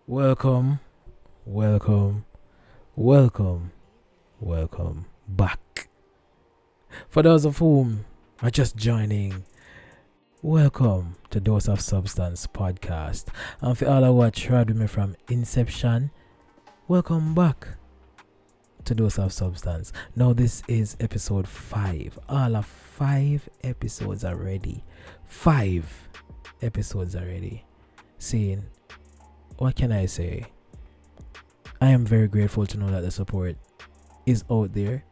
Welcome, welcome, welcome, welcome back. For those of whom are just joining, welcome to Dose of Substance podcast. And for all who are tried with me from inception, welcome back to Dose of Substance. Now this is episode 5. All of 5 episodes already. 5 episodes already. Seeing, what can I say? I am very grateful to know that the support is out there.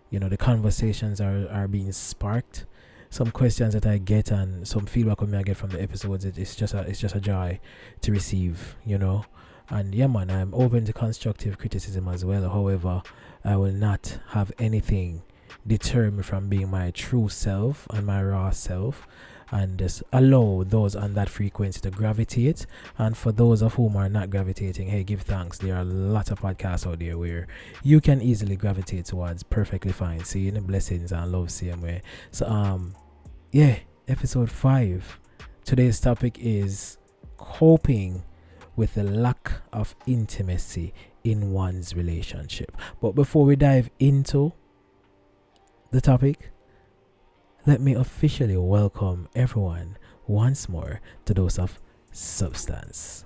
You know, the conversations are being sparked. Some questions that I get and some feedback I get from the episodes, it's just a joy to receive, you know. And yeah man, I'm open to constructive criticism as well. However, I will not have anything deter me from being my true self and my raw self, and just allow those on that frequency to gravitate. And for those of whom are not gravitating, hey, give thanks. There are a lot of podcasts out there where you can easily gravitate towards perfectly fine, seeing the blessings and love same way. So yeah, episode 5. Today's topic is coping with the lack of intimacy in one's relationship. But before we dive into the topic, let me officially welcome everyone once more to Dose of Substance.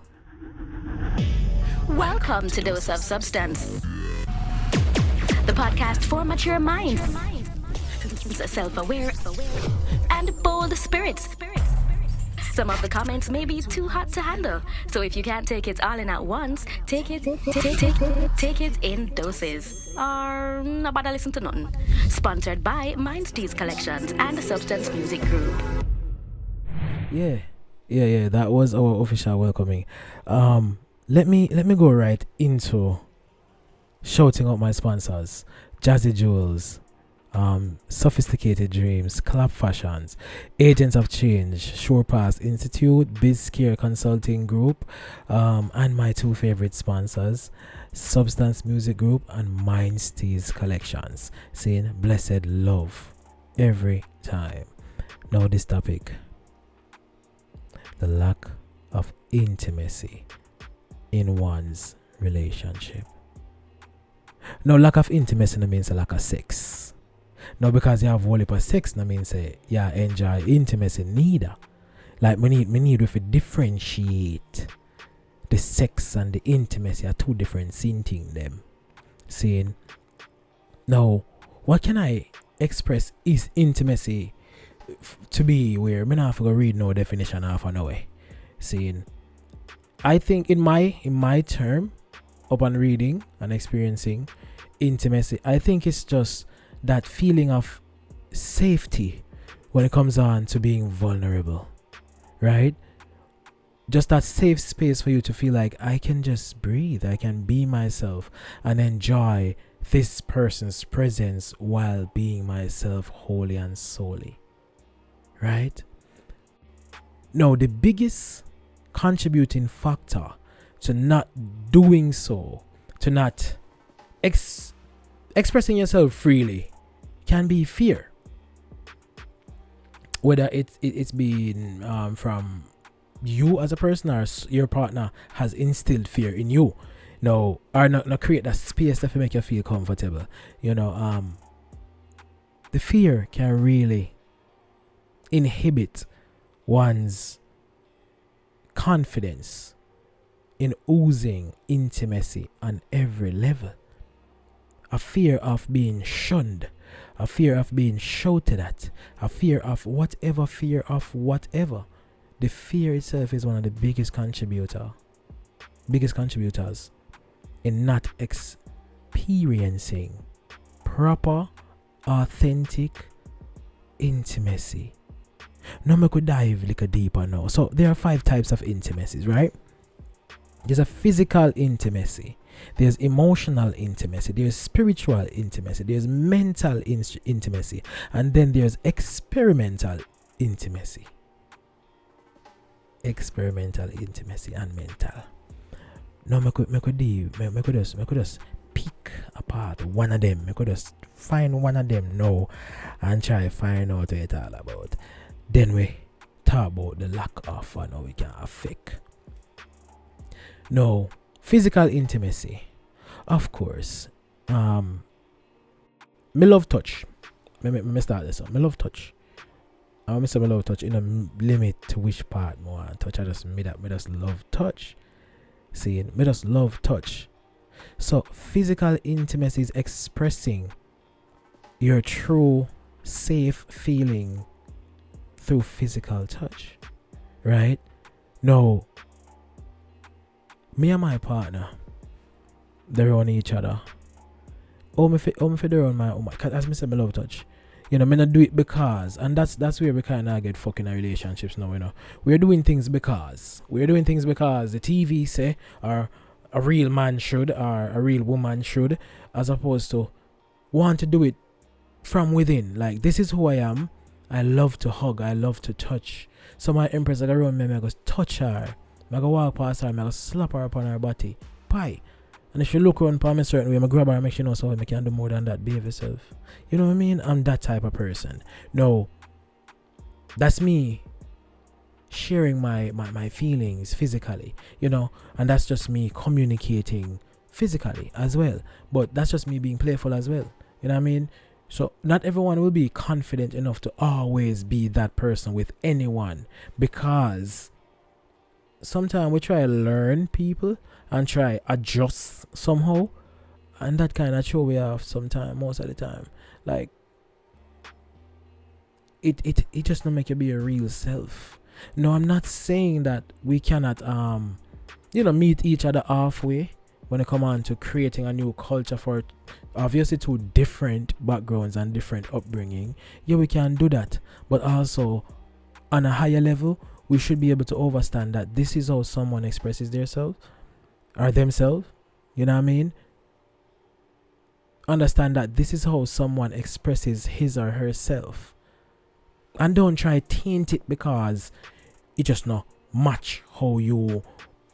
Welcome to Dose of Substance, the podcast for mature minds, self-aware, and bold spirits. Some of the comments may be too hot to handle, so if you can't take it all in at once, take it in doses. Or not bother listen to nothing. Sponsored by Mindsties Collections and the Substance Music Group. Yeah, that was our official welcoming. Let me go right into shouting out my sponsors: Jazzy Jewels, Sophisticated Dreams, Clap Fashions, Agents of Change, Surepass Institute, BizCare Consulting Group, and my 2 favorite sponsors, Substance Music Group and Mindsties Collections. Saying blessed love every time. Now this topic: the lack of intimacy in one's relationship. No, lack of intimacy no means a lack of sex. No, because you have whole heap of sex no means say yeah enjoy intimacy neither. Like we need to differentiate the sex and the intimacy are 2 different things them. Saying now, what can I express is intimacy to be where me not have to read no definition half an hour. Saying I think in my term, upon reading and experiencing intimacy, I think it's just that feeling of safety when it comes on to being vulnerable, right? Just that safe space for you to feel like I can just breathe, I can be myself and enjoy this person's presence while being myself wholly and solely, right? Now, the biggest contributing factor to not doing so, to not expressing yourself freely, can be fear. Whether it's been from you as a person or your partner has instilled fear in you. No, or not create that space that will make you feel comfortable. You know, the fear can really inhibit one's confidence in oozing intimacy on every level. A fear of being shunned, a fear of being shouted at, a fear of whatever. The fear itself is one of the biggest contributors in not experiencing proper, authentic intimacy. Now we could dive a little deeper now. So there are 5 types of intimacies, right? There's a physical intimacy, there's emotional intimacy, there's spiritual intimacy, there's mental intimacy, and then there's experimental intimacy. Experimental intimacy and mental. Now me could just pick apart one of them. Me could just find one of them now and try find out what it's all about. Then we talk about the lack of and how we can affect. Now, Physical intimacy. Of course. Me love touch. Me start this up. Me love touch. I want to say me love touch in a limit to which part more touch. I just me just love touch. See, me just love touch. So physical intimacy is expressing your true safe feeling through physical touch, right? Now, me and my partner, they're on each other. Me they're on my, cause as me say, me love touch. You know, me not do it because, and that's where we kind of get fucking in relationships now. You know, we're doing things because the TV say, or a real man should, or a real woman should, as opposed to want to do it from within. Like, this is who I am. I love to hug. I love to touch. So my empress, I go around me, I go touch her. I go walk past her, I go slap her upon her body. Pie. And if you look around for me a certain way, I grab her and make sure you know so I can do more than that. Behave yourself. You know what I mean? I'm that type of person. No. That's me sharing my feelings physically, you know, and that's just me communicating physically as well. But that's just me being playful as well. You know what I mean? So not everyone will be confident enough to always be that person with anyone, because sometimes we try to learn people and try adjust somehow, and that kind of show we have sometimes, most of the time. Like, it just don't make you be a real self. No, I'm not saying that we cannot meet each other halfway when it comes on to creating a new culture for obviously two different backgrounds and different upbringing. Yeah, we can do that, but also on a higher level, we should be able to understand that this is how someone expresses themselves or themselves. You know what I mean? Understand that this is how someone expresses his or herself, and don't try to taint it because it just not match how you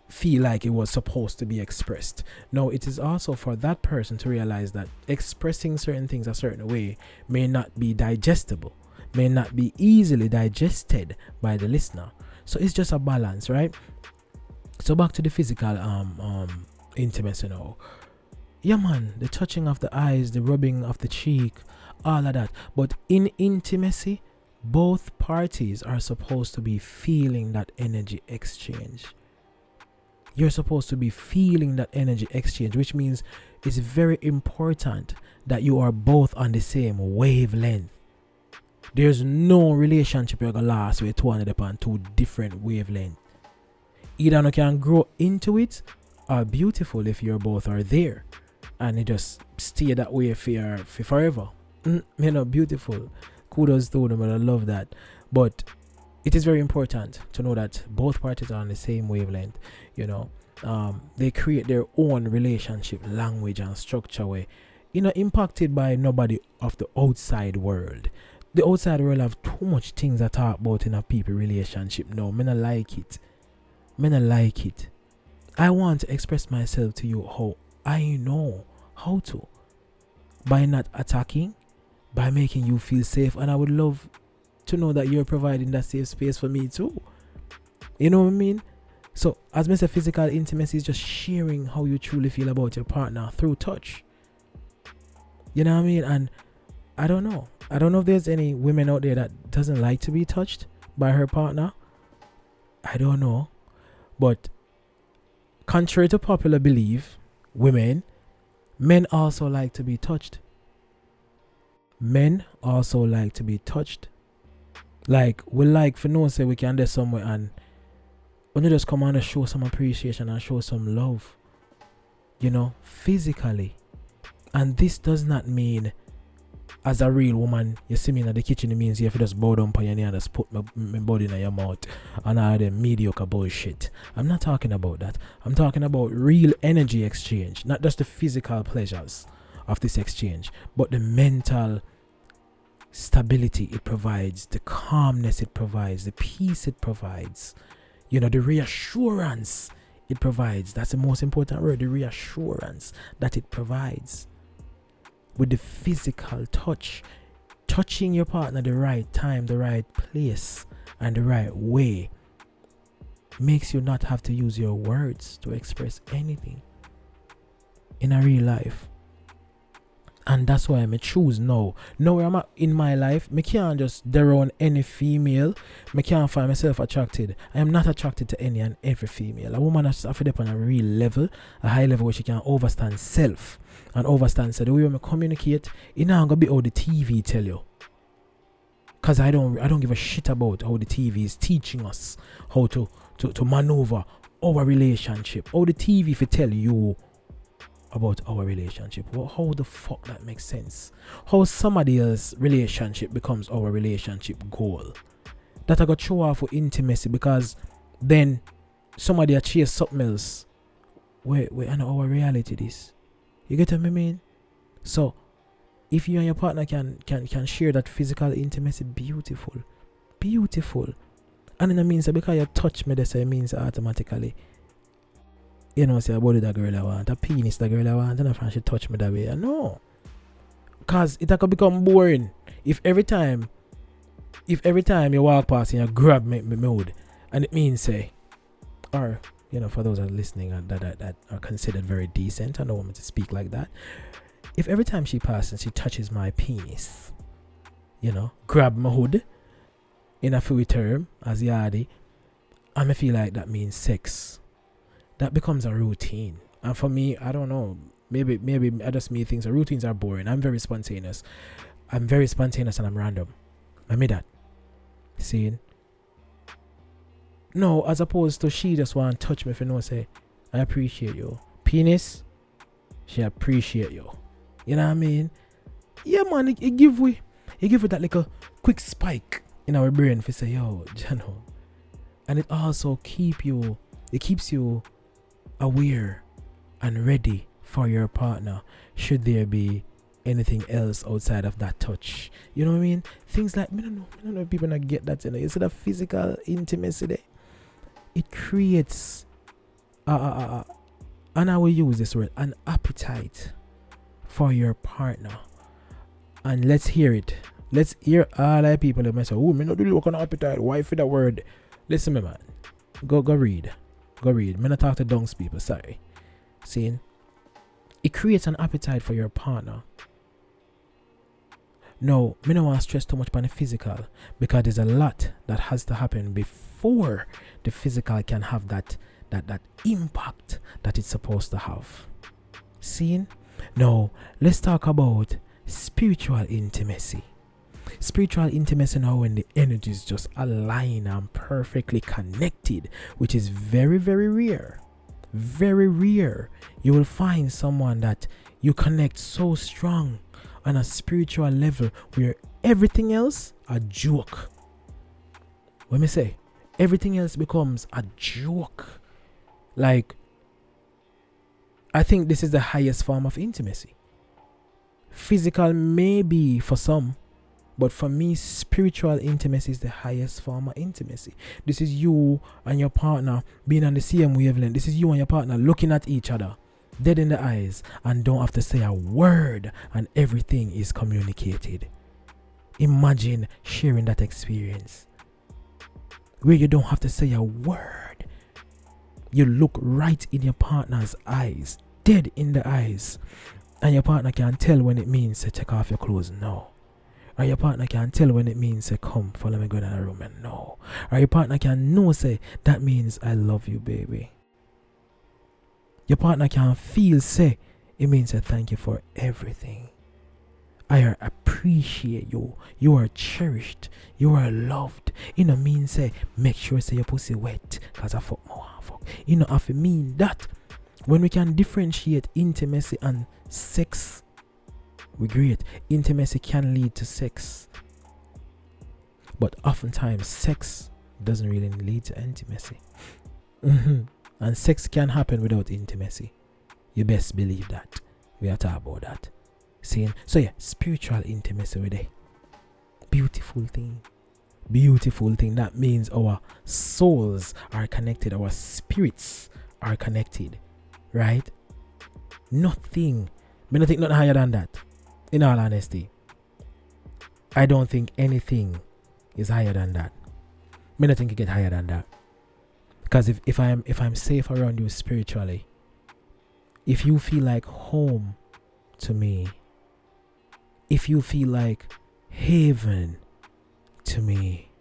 feel like it was supposed to be expressed. No, it is also for that person to realize that expressing certain things a certain way may not be digestible, may not be easily digested by the listener. So it's just a balance, right? So back to the physical intimacy now. Yeah, man, the touching of the eyes, the rubbing of the cheek, all of that. But in intimacy, both parties are supposed to be feeling that energy exchange. You're supposed to be feeling that energy exchange, which means it's very important that you are both on the same wavelength. There's no relationship you're gonna last with 200 upon two different wavelengths. Either you can grow into it, or beautiful if you both are there, and it just stay that way for forever. Beautiful. Kudos to them, and I love that. But it is very important to know that both parties are on the same wavelength. You know, they create their own relationship language and structure where, impacted by nobody of the outside world. The outside world have too much things to talk about in a people relationship. No, me not like it. I want to express myself to you how I know how to, by not attacking, by making you feel safe, and I would love to know that you're providing that safe space for me too. You know what I mean? So as Mr. Physical intimacy is just sharing how you truly feel about your partner through touch. You know what I mean? And I don't know if there's any women out there that doesn't like to be touched by her partner. I don't know. But contrary to popular belief, men also like to be touched. Men also like to be touched. Like, we like for no say we can there somewhere and when you just come on to show some appreciation and show some love, physically. And this does not mean, as a real woman, you see me in the kitchen, it means you have to just bow down on your knee and just put my body in your mouth and all the mediocre bullshit. I'm not talking about that. I'm talking about real energy exchange, not just the physical pleasures of this exchange, but the mental stability it provides, the calmness it provides, the peace it provides, the reassurance it provides. That's the most important word, the reassurance that it provides. With the physical touch, touching your partner the right time, the right place, and the right way makes you not have to use your words to express anything in a real life. And that's why I choose now. Now where I'm at in my life, I can't just dare on any female. I can't find myself attracted. I am not attracted to any and every female. A woman has to have it on a real level, a high level where she can overstand self and overstand. So the way I communicate, it's not gonna be how the TV tell you. Cause I don't give a shit about how the TV is teaching us how to maneuver our relationship. How the TV if it tell you about our relationship. Well, how the fuck that makes sense? How somebody else's relationship becomes our relationship goal? That I got show off for intimacy because then somebody a chase something else. Where I know our reality this. You get what I mean? So if you and your partner can share that physical intimacy, beautiful. Beautiful. And then it means that because you touch me, that's it means automatically, you know, say a body that girl I want, a penis that girl I want, and if she touch me that way. No. Cause it could become boring. If every time you walk past and you grab me mood, and it means say, or you know, for those that are listening and that are considered very decent, I don't want me to speak like that. If every time she passes and she touches my penis, you know, grab my hood in a few term as yardie, I feel like that means sex. That becomes a routine. And for me, I don't know, maybe I just me things. Routines are boring. I'm very spontaneous. And I'm random. I made that. Seeing? No, as opposed to she just want to touch me if you know, say, I appreciate you. Penis, she appreciate you. You know what I mean? Yeah, man, it give it that little quick spike in our brain if you say, yo, Jano. And it also keeps you aware and ready for your partner should there be anything else outside of that touch. You know what I mean? Things like, I don't know if people not get that, you know. Instead of physical intimacy there, it creates and I will use this word, an appetite for your partner. And let's hear it. Let's hear all the people that might say, oh, me not really work on appetite. Why for that word? Listen me, man. Go read. Me not talk to dunks people, sorry. Seeing? It creates an appetite for your partner. No, me don't want to stress too much on the physical because there's a lot that has to happen before the physical can have that impact that it's supposed to have. Seeing? Now, let's talk about spiritual intimacy. Spiritual intimacy now when the energies just align and perfectly connected, which is very, very rare. Very rare. You will find someone that you connect so strong on a spiritual level where everything else a joke. When me say everything else becomes a joke. Like, I think this is the highest form of intimacy. Physical maybe for some, but for me, spiritual intimacy is the highest form of intimacy. This is you and your partner being on the same wavelength. This is you and your partner looking at each other, dead in the eyes, and don't have to say a word, and everything is communicated. Imagine sharing that experience where you don't have to say a word. You look right in your partner's eyes, dead in the eyes, and your partner can tell when it means to take off your clothes. No. Or your partner can tell when it means say, come, follow me, go down the room, and no. Or your partner can know, say, that means I love you, baby. Your partner can feel, say, it means say, thank you for everything. I appreciate you. You are cherished. You are loved. You know, mean say, make sure say your pussy wet, cause I fuck more. You know, if it mean that, when we can differentiate intimacy and sex, we great. Intimacy can lead to sex, but oftentimes sex doesn't really lead to intimacy. And sex can happen without intimacy. You best believe that. We are talking about that. Seeing? So yeah, spiritual intimacy with it. Beautiful thing. Beautiful thing. That means our souls are connected. Our spirits are connected. Right? Nothing. I don't think nothing higher than that. In all honesty, I don't think anything is higher than that. I don't think you get higher than that. Because if I'm safe around you spiritually, if you feel like home to me, if you feel like haven to me,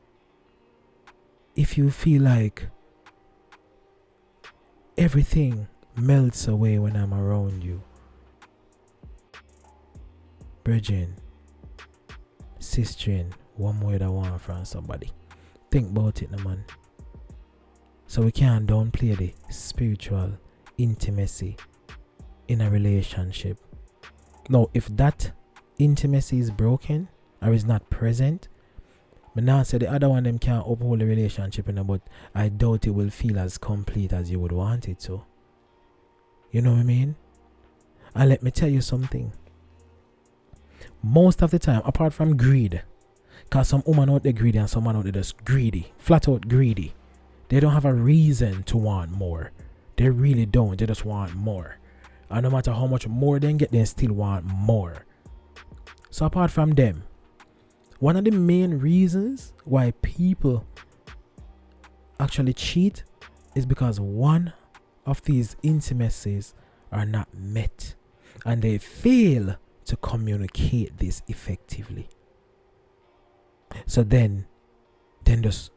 if you feel like everything melts away when I'm around you, brethren, sister, one word I want from somebody. Think about it, no man. So we can't downplay the spiritual intimacy in a relationship. Now, if that intimacy is broken or is not present, but now say the other one them can't uphold the relationship, but I doubt it will feel as complete as you would want it to. You know what I mean? And let me tell you something. Most of the time, apart from greed, because some woman out there greedy and some man out there just greedy, flat out greedy. They don't have a reason to want more. They really don't. They just want more. And no matter how much more they get, they still want more. So apart from them, one of the main reasons why people actually cheat is because one of these intimacies are not met. And they fail to communicate this effectively. So then just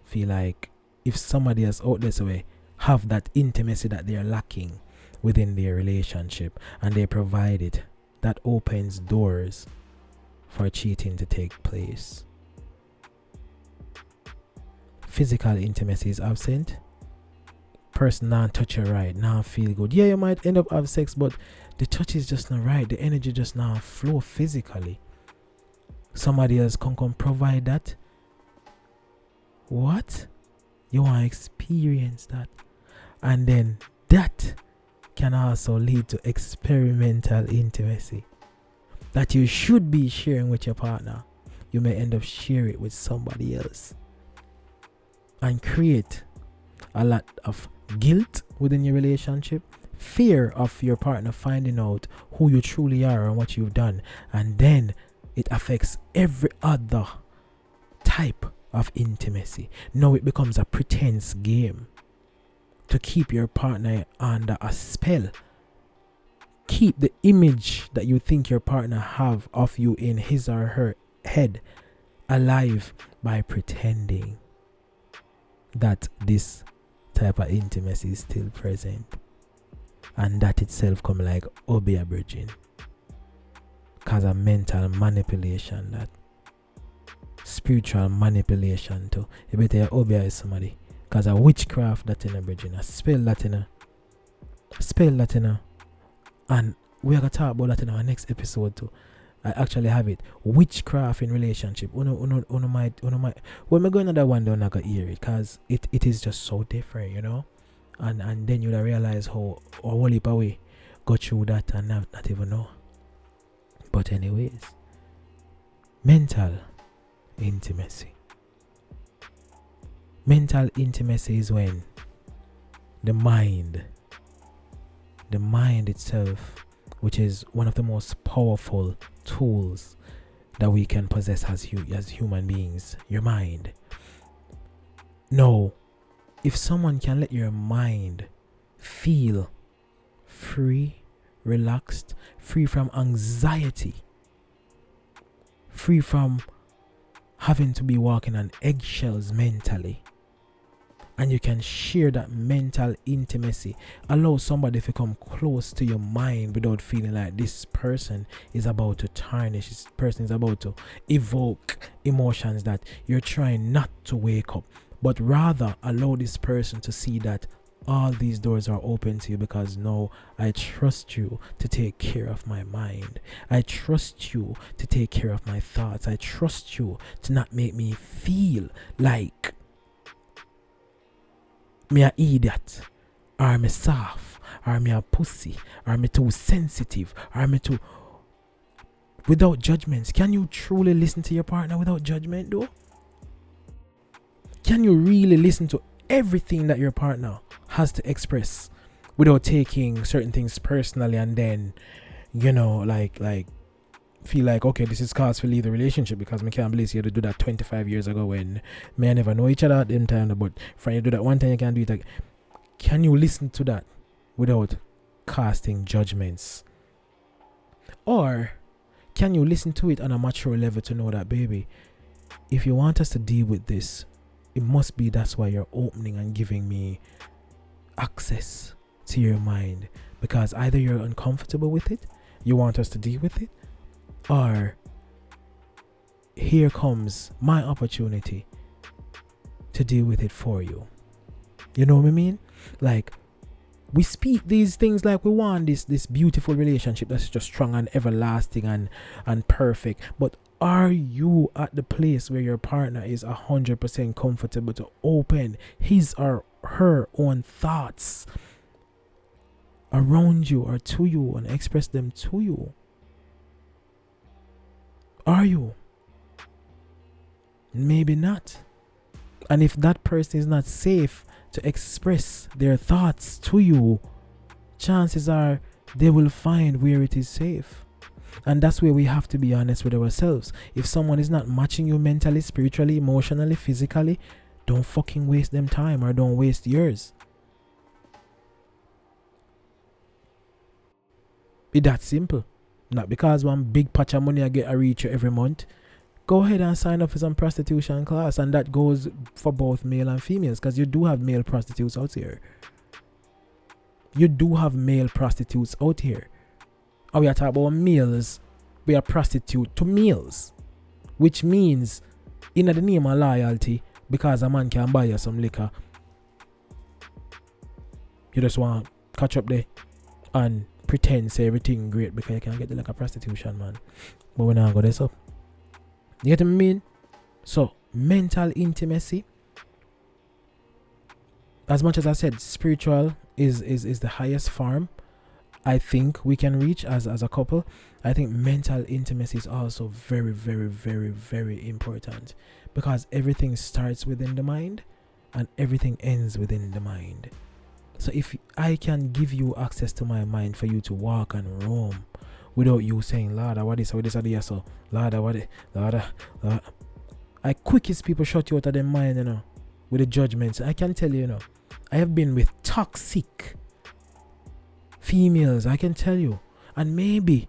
feel like if somebody else out this way have that intimacy that they are lacking within their relationship and they provide it, that opens doors for cheating to take place. Physical intimacy is absent. Person not touch you right, not feel good. Yeah, you might end up have sex, but the touch is just not right. The energy just not flow physically. Somebody else can come provide that. What? You want to experience that. And then that can also lead to experimental intimacy that you should be sharing with your partner. You may end up sharing it with somebody else and create a lot of guilt within your relationship, fear of your partner finding out who you truly are and what you've done, and then it affects every other type of intimacy. Now it becomes a pretense game to keep your partner under a spell. Keep the image that you think your partner have of you in his or her head alive by pretending that this type of intimacy is still present. And that itself come like obey a virgin. Cause a mental manipulation, that spiritual manipulation too. You better obey somebody. Cause a witchcraft that in a virgin, a spell that in a, and we are gonna talk about that in our next episode too. I actually have it. Witchcraft in relationship. Uno might when we go another one, they're not gonna hear it, cause it is just so different, you know. And then you'll realize how a whole heap away go through that and not even know. But anyways, mental intimacy. Mental intimacy is when the mind itself, which is one of the most powerful tools that we can possess as human beings, your mind. No, if someone can let your mind feel free, relaxed, free from anxiety, free from having to be walking on eggshells mentally, and you can share that mental intimacy, allow somebody to come close to your mind without feeling like this person is about to tarnish, this person is about to evoke emotions that you're trying not to wake up, but rather allow this person to see that all these doors are open to you, because now I trust you to take care of my mind. I trust you to take care of my thoughts. I trust you to not make me feel like me a idiot, or me soft, or me a pussy, or me too sensitive, or me too... Without judgments. Can you truly listen to your partner without judgment though? Can you really listen to everything that your partner has to express without taking certain things personally and then, like feel like, okay, this is cause to leave the relationship because me can't believe you had to do that 25 years ago when me and never know each other at them time, but for you to do that one time you can't do it again. Can you listen to that without casting judgments? Or can you listen to it on a mature level to know that, baby, if you want us to deal with this, it must be that's why you're opening and giving me access to your mind, because either you're uncomfortable with it, you want us to deal with it, or here comes my opportunity to deal with it for you. You know what I mean? Like, we speak these things like we want this beautiful relationship that's just strong and everlasting and perfect. But are you at the place where your partner is 100% comfortable to open his or her own thoughts around you or to you and express them to you? Are you? Maybe not. And if that person is not safe to express their thoughts to you, chances are they will find where it is safe. And that's where we have to be honest with ourselves. If someone is not matching you mentally, spiritually, emotionally, physically, don't fucking waste them time, or don't waste yours. It's that simple. Not because one big patch of money I get a reach every month. Go ahead and sign up for some prostitution class, and that goes for both male and females, because you do have male prostitutes out here. You do have male prostitutes out here. And we are talking about males, we are prostitute to males, which means in the name of loyalty, because a man can buy you some liquor, you just want to catch up there and pretend say everything great because you can't get the like a prostitution, man. But we're not going to go. You get what I mean? So, mental intimacy, as much as I said, spiritual is the highest form I think we can reach as a couple. I think mental intimacy is also very, very, very, very important, because everything starts within the mind and everything ends within the mind. So if I can give you access to my mind for you to walk and roam without you saying, Lord, what is this, so Lord, what is, Lord, I quickest people shut you out of their mind, with the judgments. I can tell you, I have been with toxic females, I can tell you. And maybe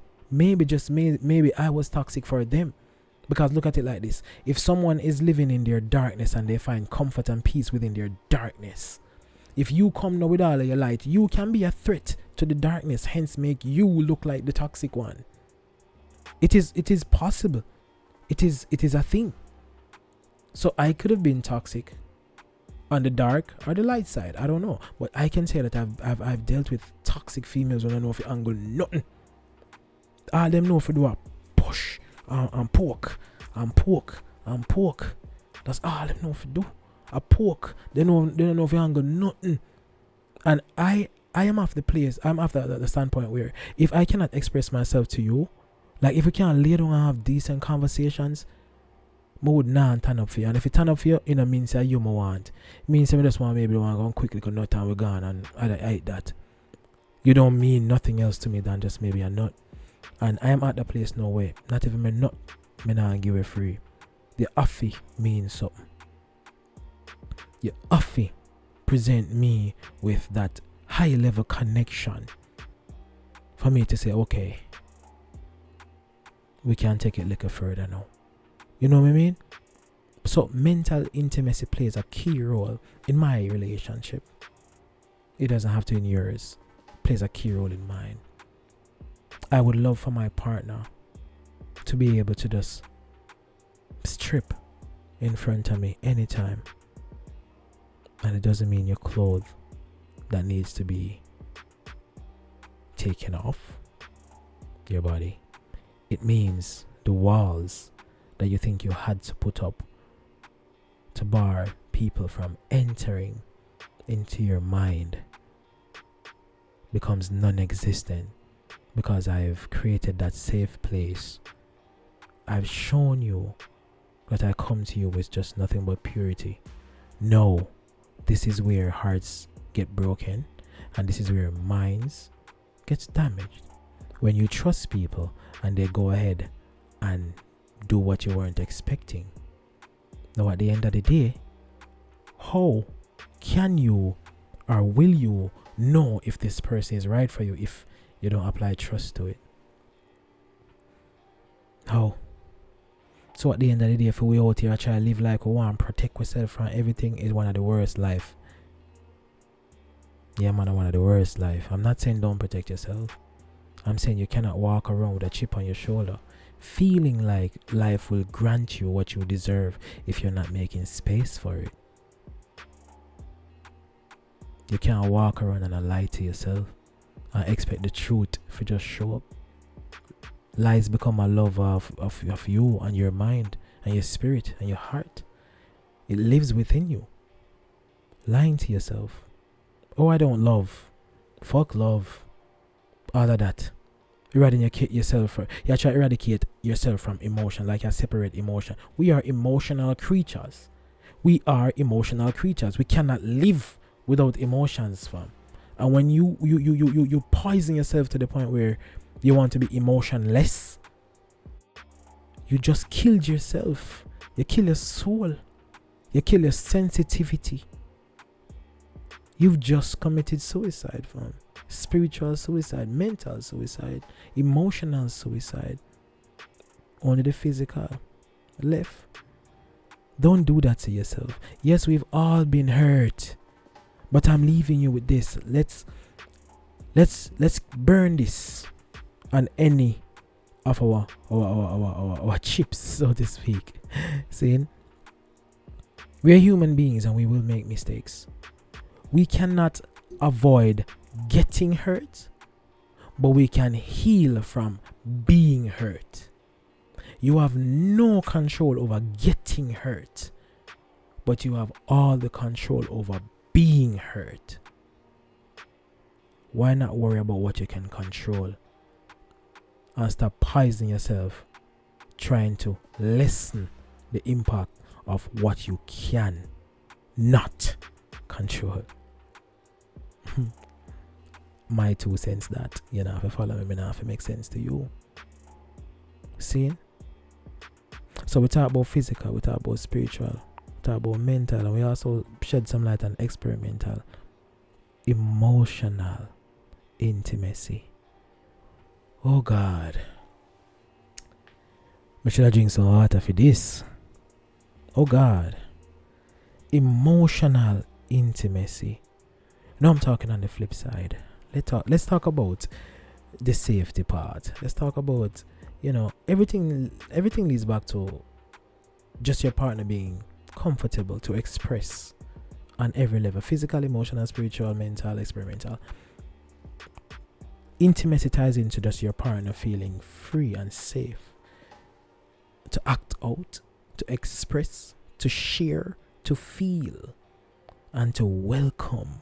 I was toxic for them. Because look at it like this. If someone is living in their darkness and they find comfort and peace within their darkness, if you come now with all of your light, you can be a threat to the darkness, hence make you look like the toxic one. It is possible. It is a thing. So I could have been toxic on the dark or the light side. I don't know. But I can say that I've dealt with toxic females when I know if you angle nothing. All them know if you do a push and poke. That's all them know if you do. A poke. They don't know if you angle nothing. And I am off the place. I'm after the standpoint where if I cannot express myself to you, like if we can't lay down and have decent conversations, I would not turn up for you. And if it turn up for you, it means that you want. It means I just want maybe want to go quickly because no time we're gone and I hate that. You don't mean nothing else to me than just maybe a nut. And I am at the place no way. Not even my nut, me not give it free. The affy means something. The affy present me with that high level connection for me to say, okay, we can take it a little further now. You know what I mean? So mental intimacy plays a key role in my relationship. It doesn't have to in yours. It plays a key role in mine. I would love for my partner to be able to just strip in front of me anytime. And it doesn't mean your clothes that needs to be taken off your body. It means the walls that you think you had to put up to bar people from entering into your mind becomes non-existent, because I've created that safe place. I've shown you that I come to you with just nothing but purity. No, this is where hearts get broken, and this is where minds gets damaged. When you trust people and they go ahead and do what you weren't expecting. Now at the end of the day, how can you or will you know if this person is right for you if you don't apply trust to it? How? So at the end of the day, if we out here try to live like we want, protect ourselves from everything, is one of the worst life. Yeah, man, one of the worst life. I'm not saying don't protect yourself. I'm saying you cannot walk around with a chip on your shoulder, feeling like life will grant you what you deserve if you're not making space for it. You can't walk around and lie to yourself and expect the truth to just show up. Lies become a love of you and your mind and your spirit and your heart. It lives within you. Lying to yourself. Oh, I don't love. Fuck love. All of that. Eradicate yourself. You try to eradicate yourself from emotion, like you separate emotion. We are emotional creatures. We are emotional creatures. We cannot live without emotions, fam. And when you poison yourself to the point where you want to be emotionless, you just killed yourself. You kill your soul. You kill your sensitivity. You've just committed suicide, fam. Spiritual suicide, mental suicide, emotional suicide. Only the physical left. Don't do that to yourself. Yes, we've all been hurt, but I'm leaving you with this. Let's burn this on any of our chips, so to speak. Saying we're human beings and we will make mistakes. We cannot avoid getting hurt, but we can heal from being hurt. You have no control over getting hurt, but you have all the control over being hurt. Why not worry about what you can control and stop poisoning yourself trying to lessen the impact of what you can not control? My 2 cents that, you know, if you follow me now, if it makes sense to you. See? So we talk about physical, we talk about spiritual, we talk about mental, and we also shed some light on experimental, emotional intimacy. Oh God. I should have drink some water for this. Oh God. Emotional intimacy. Now I'm talking on the flip side. Let's talk about the safety part. Let's talk about, you know, everything leads back to just your partner being comfortable to express on every level: physical, emotional, spiritual, mental, experimental. Intimacy ties into just your partner feeling free and safe to act out, to express, to share, to feel, and to welcome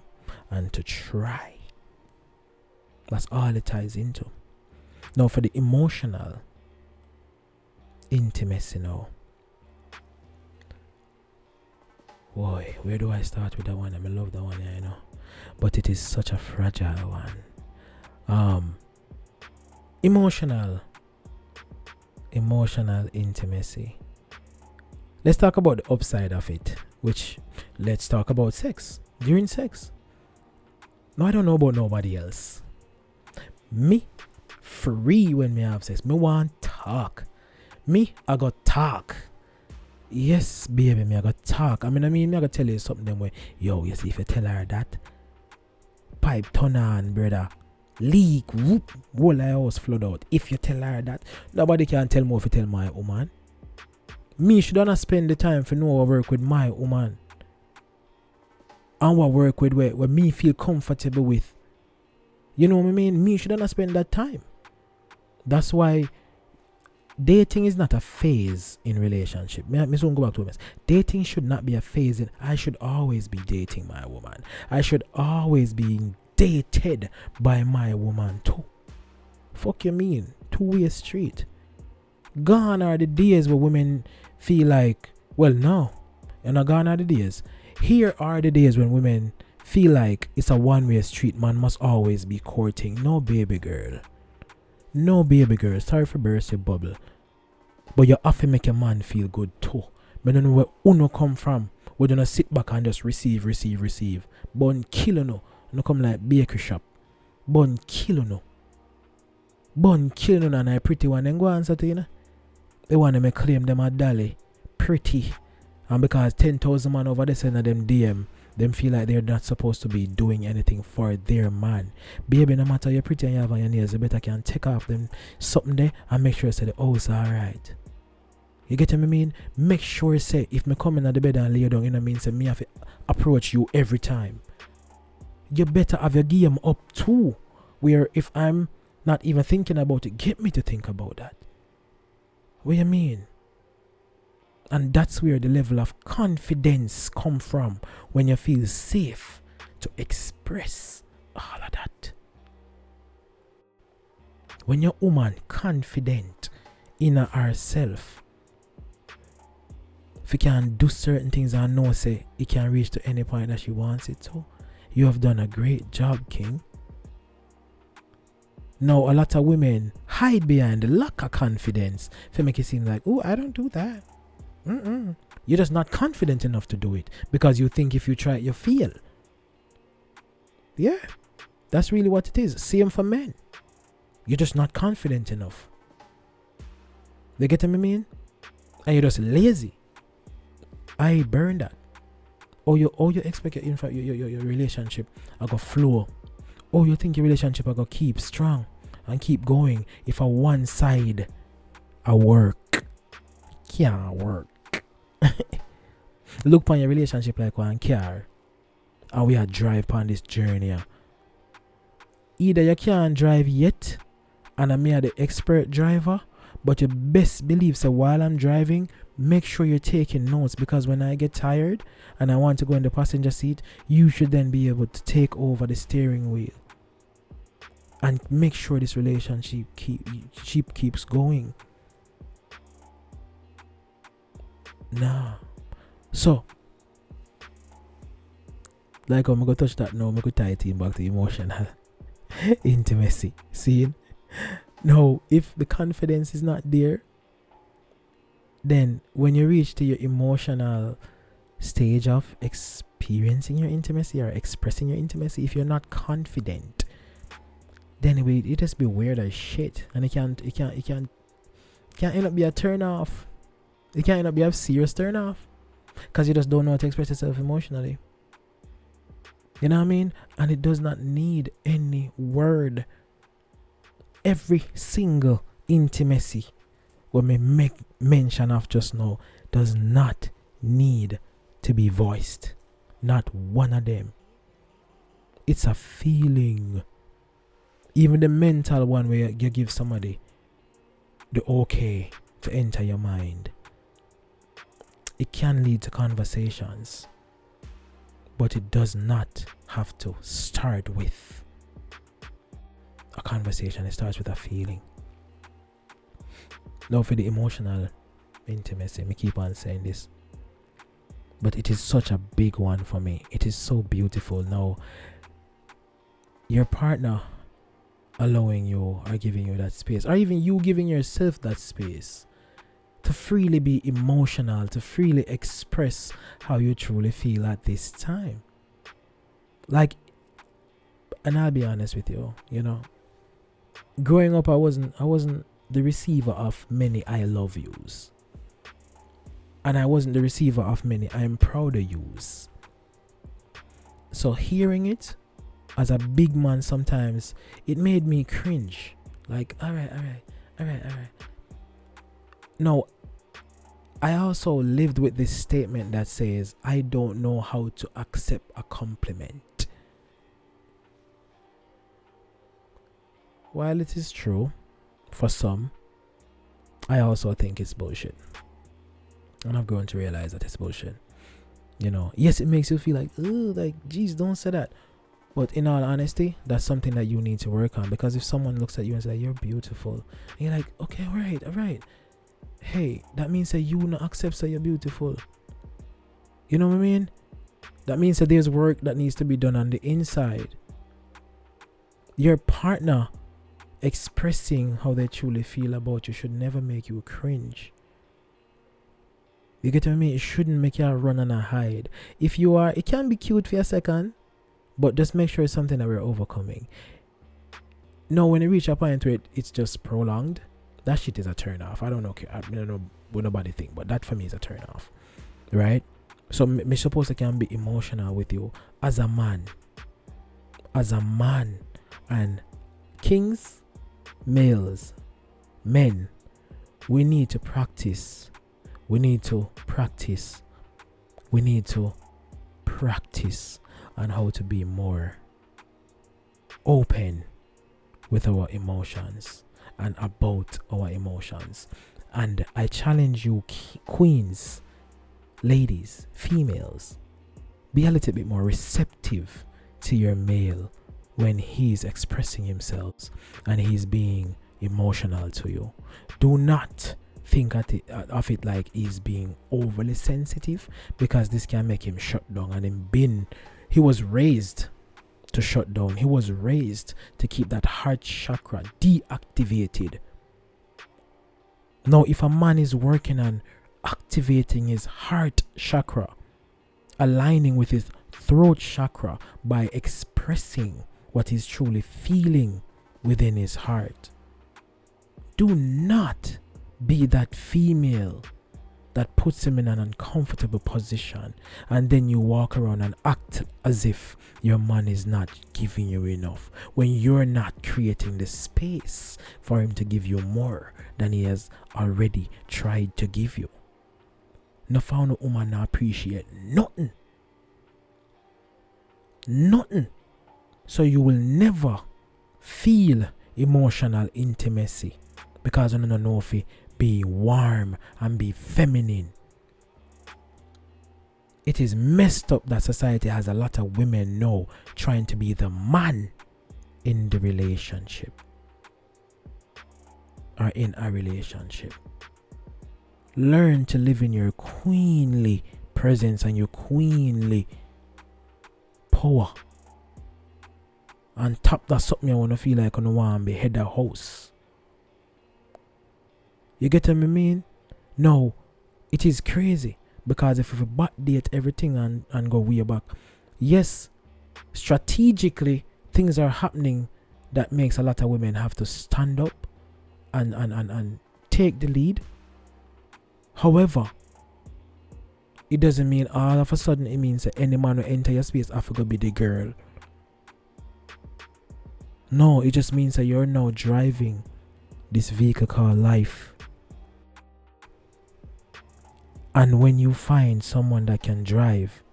and to try. That's all it ties into. Now for the emotional intimacy now. Boy, where do I start with that one? I love that one, yeah, you know. But it is such a fragile one. Emotional intimacy. Let's talk about the upside of it, which let's talk about sex. During sex. Now I don't know about nobody else. Me free when me have sex. Me want talk. Me I got talk. Yes, baby, me I got talk. I mean, me I got tell you something them way. Yo, you see, if you tell her that, pipe turn on, brother. Leak, whoop, whole house flood out. If you tell her that, nobody can tell more if you tell my woman. Me should not spend the time for know what work with my woman. And what work with where me feel comfortable with. You know what I mean? Me should not spend that time. That's why dating is not a phase in relationship. Me soon go back to women. Dating should not be a phase in. I should always be dating my woman. I should always be dated by my woman too. Fuck you mean? Two-way street. Gone are the days where women feel like, well, no. You're not gone are the days. Here are the days when women feel like it's a one-way street. Man must always be courting. No, baby girl. No, baby girl. Sorry for burst your bubble. But you have to make your man feel good too. I don't know where uno come from. We don't sit back and just receive. Bun kill no. No come like bakery shop. Bun kill no. And I pretty one and go answer to you know. They want to make claim them a dolly. Pretty. And because 10,000 man over there send them DM, them feel like they're not supposed to be doing anything for their man. Baby, no matter you're pretty and you have on your nails, you better can take off them something there and make sure say the house alright. You get what I mean? Make sure say if me come in at the bed and lay down, you know what I mean? Say me have to approach you every time. You better have your game up too. Where if I'm not even thinking about it, get me to think about that. What you mean? And that's where the level of confidence come from, when you feel safe to express all of that. When your woman confident in herself, if you can do certain things and know say it can reach to any point that she wants it to, you have done a great job, King. Now a lot of women hide behind the lack of confidence to make it seem like, oh, I don't do that. You're just not confident enough to do it because you think if you try it, you fail. Yeah, that's really what it is. Same for men. You're just not confident enough. You get what I mean? And you're just lazy. I burn that. Or you expect your relationship to go flow. Or you think your relationship will go keep strong and keep going if a one side a work. Can't work. Look upon your relationship like one car, and we are drive on this journey. Either you can't drive yet, and I'm the expert driver, but you best believe so while I'm driving, make sure you're taking notes, because when I get tired and I want to go in the passenger seat, you should then be able to take over the steering wheel and make sure this relationship keeps going. Nah. So, like I'm going to touch that now, I'm going to tie it in back to emotional intimacy. See? Now, if the confidence is not there, then when you reach to your emotional stage of experiencing your intimacy or expressing your intimacy, if you're not confident, then it just be weird as shit, and it can't end up be a turn off. It can't end up be a serious turn off because you just don't know how to express yourself emotionally. You know what I mean? And it does not need any word. Every single intimacy when we make mention of just now does not need to be voiced. Not one of them. It's a feeling. Even the mental one where you give somebody the okay to enter your mind. It can lead to conversations, but it does not have to start with a conversation. It starts with a feeling. Now for the emotional intimacy, me keep on saying this, but it is such a big one for me. It is so beautiful. Now, your partner allowing you or giving you that space, or even you giving yourself that space to freely be emotional, to freely express how you truly feel at this time. Like, and I'll be honest with you, you know, growing up, I wasn't the receiver of many I love yous. And I wasn't the receiver of many I am proud of yous. So hearing it as a big man sometimes, it made me cringe. Like, all right. Now, I also lived with this statement that says, I don't know how to accept a compliment. While it is true for some, I also think it's bullshit. And I've grown to realize that it's bullshit. You know, yes, it makes you feel like, oh, like, geez, don't say that. But in all honesty, that's something that you need to work on. Because if someone looks at you and says, you're beautiful, and you're like, okay, all right. Hey, that means that you not accept that you're beautiful. You know what I mean? That means that there's work that needs to be done on the inside. Your partner expressing how they truly feel about you should never make you cringe. You get what I mean? It shouldn't make you run and hide. If you are, it can be cute for a second, but just make sure it's something that we're overcoming. No, when you reach a point where it's just prolonged, that shit is a turn off. I don't know what nobody think, but that for me is a turn off, right? So me suppose I can be emotional with you as a man, and kings, males, men. We need to practice. We need to practice on how to be more open with our emotions and about our emotions. And I challenge you, queens, ladies, females, be a little bit more receptive to your male when he's expressing himself and he's being emotional to you. Do not think of it like he's being overly sensitive, because this can make him shut down. And he was raised to shut down. He was raised to keep that heart chakra deactivated. Now, if a man is working on activating his heart chakra, aligning with his throat chakra by expressing what he's truly feeling within his heart, do not be that female that puts him in an uncomfortable position, and then you walk around and act as if your man is not giving you enough, when you're not creating the space for him to give you more than he has already tried to give you. No found a woman not appreciate nothing. So you will never feel emotional intimacy, because you don't know if it be warm and be feminine. It is messed up that society has a lot of women now trying to be the man in the relationship or in a relationship. Learn to live in your queenly presence and your queenly power. And top that something you want to feel like you want to be head of house. You get what I mean? No, it is crazy, because if we backdate everything and go way back, yes, strategically things are happening that makes a lot of women have to stand up and take the lead. However, it doesn't mean all of a sudden it means that any man who enter your space have to be the girl. No, it just means that you're now driving this vehicle called life. And when you find someone that can drive,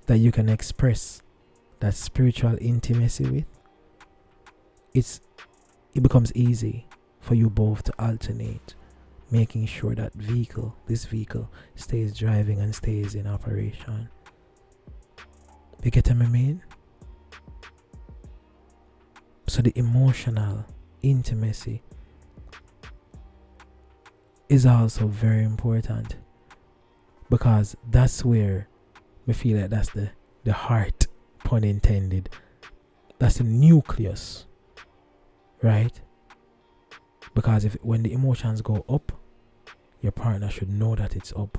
that you can express that spiritual intimacy with, it becomes easy for you both to alternate, making sure that this vehicle stays driving and stays in operation. You get what I mean? So the emotional intimacy is also very important, because that's where we feel like that's the heart, pun intended. That's the nucleus, right? Because when the emotions go up, your partner should know that it's up.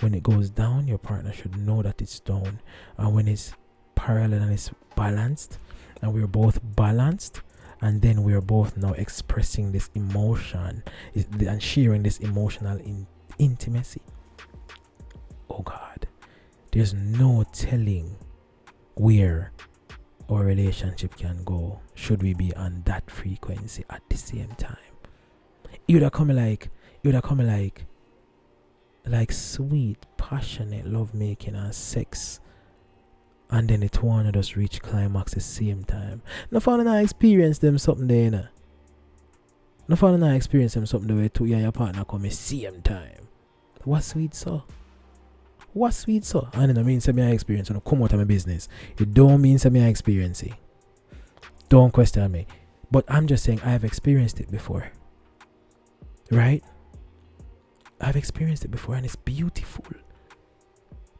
When it goes down, your partner should know that it's down. And when it's parallel and it's balanced, and we're both balanced, and then we're both now expressing this emotion and sharing this emotional intimacy. Oh God, there's no telling where our relationship can go should we be on that frequency at the same time. It would have come like sweet, passionate lovemaking and sex, and then it want to just reach climax at the same time. No fun I experience them something there, you know. No fun I experience them something the way two and your partner come at the same time. What sweet so? What sweet so? And it don't mean say I experience when I come out of my business. It don't mean say I experience it. Don't question me. But I'm just saying I have experienced it before. Right? I've experienced it before, and it's beautiful.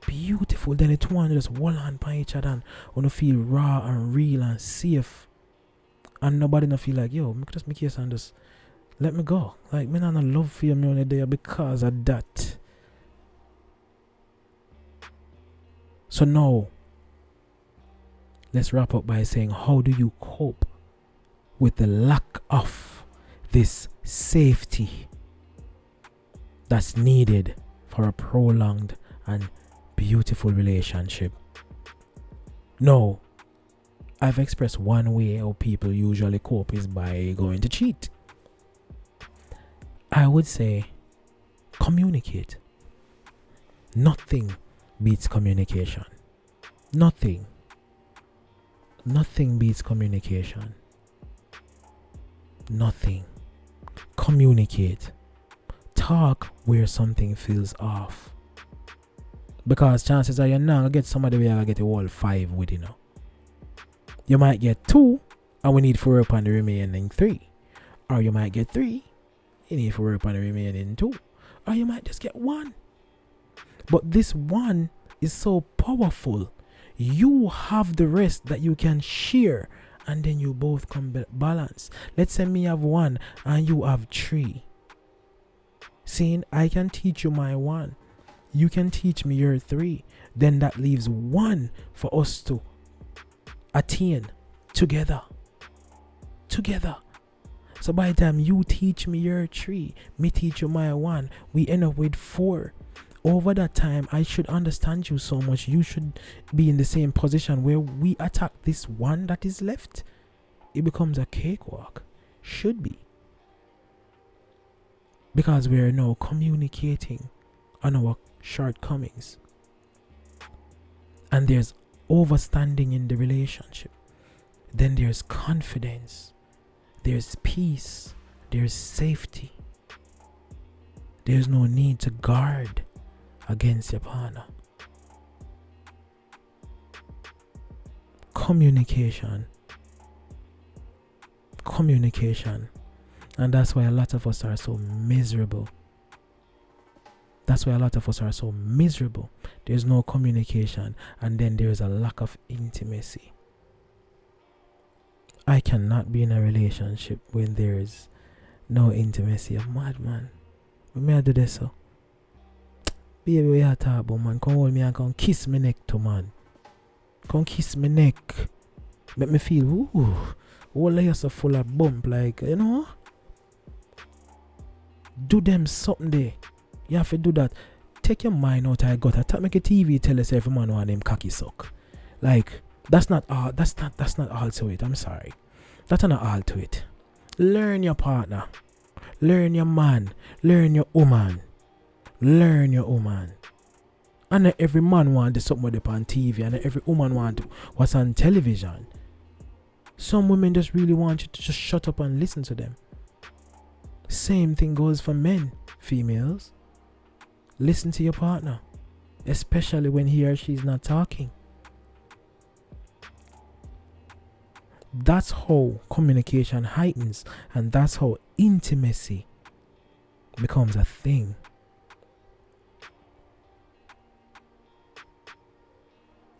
Beautiful. Then it one just hold on by each other and wanna feel raw and real and safe. And nobody no feel like, yo, just make yourself and just let me go. Like, me not love for you me only there because of that. So now, let's wrap up by saying, how do you cope with the lack of this safety that's needed for a prolonged and beautiful relationship? No, I've expressed one way how people usually cope is by going to cheat. I would say communicate. Nothing beats communication. Nothing beats communication. Nothing. Communicate. Talk where something feels off. Because chances are you're not going to get somebody where you get a whole 5 with, you know. You might get 2 and we need to work on the remaining 3. Or you might get 3, you need to work on the remaining 2. Or you might just get 1. But this 1 is so powerful. You have the rest that you can share, and then you both come balance. Let's say me have 1 and you have 3. Seeing I can teach you my 1, you can teach me your 3. Then that leaves 1 for us to attain together. So by the time you teach me your 3, me teach you my 1, we end up with 4. Over that time, I should understand you so much. You should be in the same position where we attack this 1 that is left. It becomes a cakewalk. Should be. Because we are now communicating on our shortcomings. And there's overstanding in the relationship. Then there's confidence. There's peace. There's safety. There's no need to guard against your partner. Communication. And that's why a lot of us are so miserable. There's no communication, and then there's a lack of intimacy. I cannot be in a relationship when there's no intimacy. I'm mad, man. But may I do this, so? Baby, we are talking about, man. Come hold me and come kiss me neck too, man. Come kiss me neck. Make me feel, ooh, all of you so full of bump, like, you know? Do them something there. You have to do that. Take your mind out I got to make a TV tell us every man want them cocky suck. Like, that's not all to it. I'm sorry. That's not all to it. Learn your partner. Learn your man. Learn your woman. And not every man want to something with on TV, and not every woman want what's on television. Some women just really want you to just shut up and listen to them. Same thing goes for men, females. Listen to your partner, especially when he or she's not talking. That's how communication heightens, and that's how intimacy becomes a thing.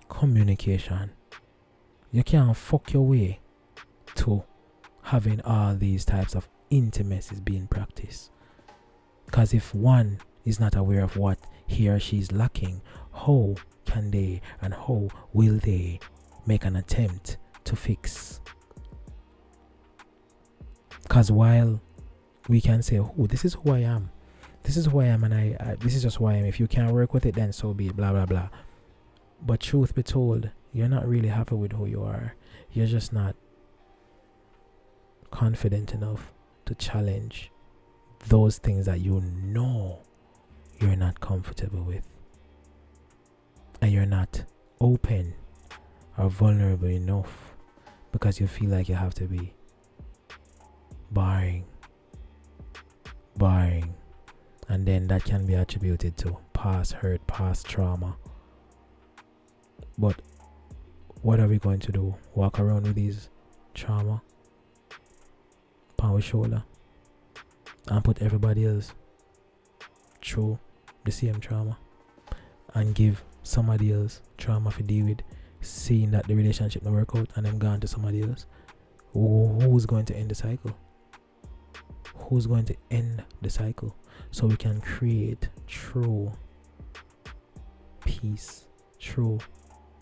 Communication. You can't fuck your way to having all these types of intimacies being practiced. Because if one is not aware of what he or she is lacking, how can they and how will they make an attempt to fix? Because while we can say, oh, this is who I am, and I this is just who I am. If you can't work with it, then so be it, blah blah blah. But truth be told, you're not really happy with who you are. You're just not confident enough to challenge those things that you know you're not comfortable with. And you're not open or vulnerable enough because you feel like you have to be barring. And then that can be attributed to past hurt, past trauma. But what are we going to do? Walk around with these trauma on our shoulder and put everybody else through the same trauma and give somebody else trauma to deal with, seeing that the relationship don't work out and them gone to somebody else? Who's going to end the cycle? Who's going to end the cycle so we can create true peace, true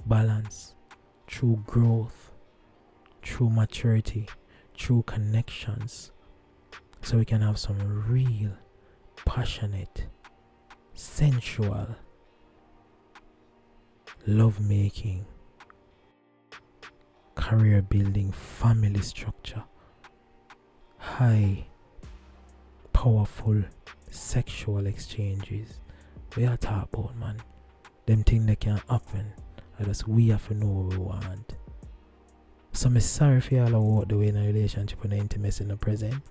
balance, through growth, through maturity, through connections, so we can have some real, passionate, sensual, love-making, career-building, family structure, high, powerful, sexual exchanges. We are talking about, man. Them things that can happen. I just we have to know what we want. So I'm sorry for y'all about the way in a relationship and intimacy in the present.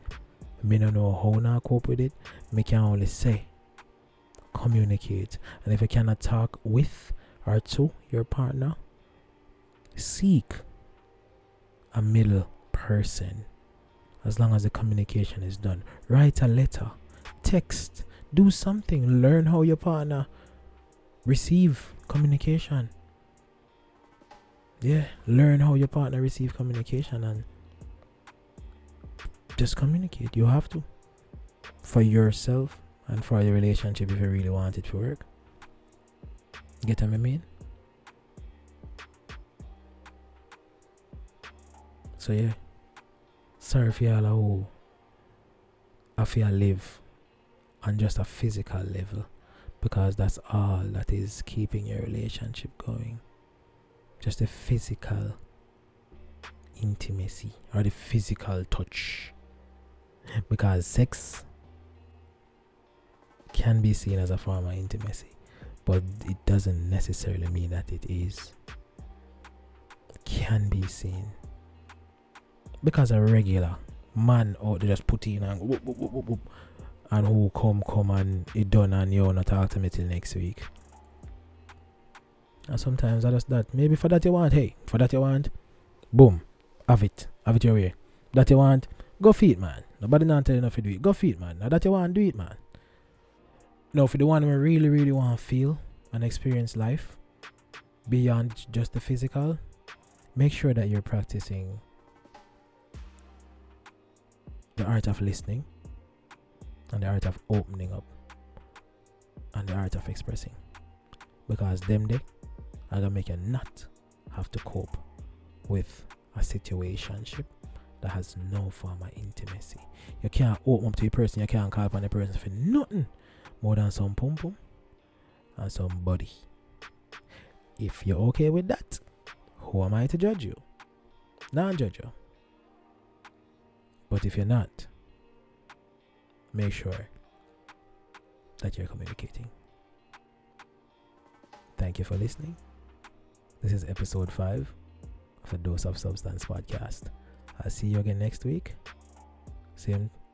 Me don't know how to cope with it. Me can only say, communicate. And if you cannot talk with or to your partner, seek a middle person. As long as the communication is done. Write a letter, text, do something. Learn how your partner receive communication. Yeah, learn how your partner receive communication and just communicate. You have to. For yourself and for your relationship if you really want it to work. Get what I mean? So yeah. Sorry for y'all who I feel live on just a physical level, because that's all that is keeping your relationship going. Just the physical intimacy or the physical touch, because sex can be seen as a form of intimacy, but it doesn't necessarily mean that it is. It can be seen. Because a regular man out there just put in and whoop, whoop, whoop, whoop, whoop, and who come and it done and you not talk to me till next week. And sometimes I just that. Maybe for that you want, hey, for that you want, boom, have it your way. That you want, go feed man. Nobody not tell you enough to do it. Go feed man. Now that you want, do it man. Now for the one who really, really want to feel and experience life beyond just the physical, make sure that you're practicing the art of listening and the art of opening up and the art of expressing, because them day are gonna make you not have to cope with a situationship that has no form of intimacy. You can't open up to a person, you can't call upon a person for nothing more than some pum pum and some body. If you're okay with that, who am I to judge you? Not judge you. But if you're not, make sure that you're communicating. Thank you for listening. This is episode 5 of a Dose of Substance podcast. I'll see you again next week.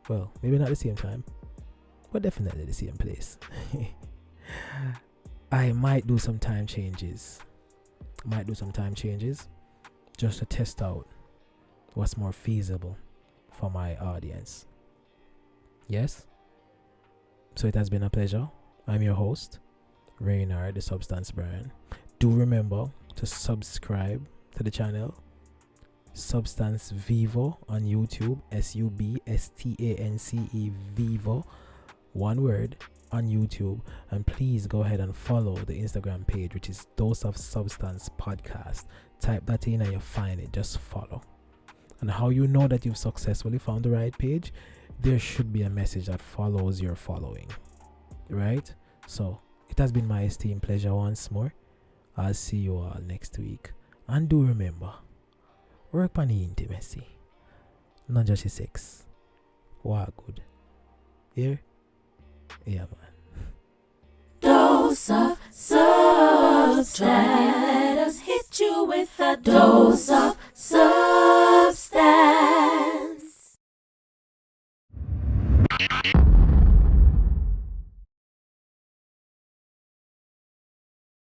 Well, maybe not the same time, but definitely the same place. I might do some time changes. Just to test out what's more feasible for my audience. Yes? So it has been a pleasure. I'm your host, Reynard, the Substance Brand. Do remember to subscribe to the channel, Substance Vivo on YouTube, SUBSTANCE one word on YouTube. And please go ahead and follow the Instagram page, which is Dose of Substance Podcast. Type that in and you'll find it. Just follow. And how you know that you've successfully found the right page, there should be a message that follows your following. Right? So, it has been my esteemed pleasure once more. I'll see you all next week. And do remember, work on the intimacy, not just the sex. Wow, good. Here? Yeah, man. Dose of substance. Let us hit you with a dose of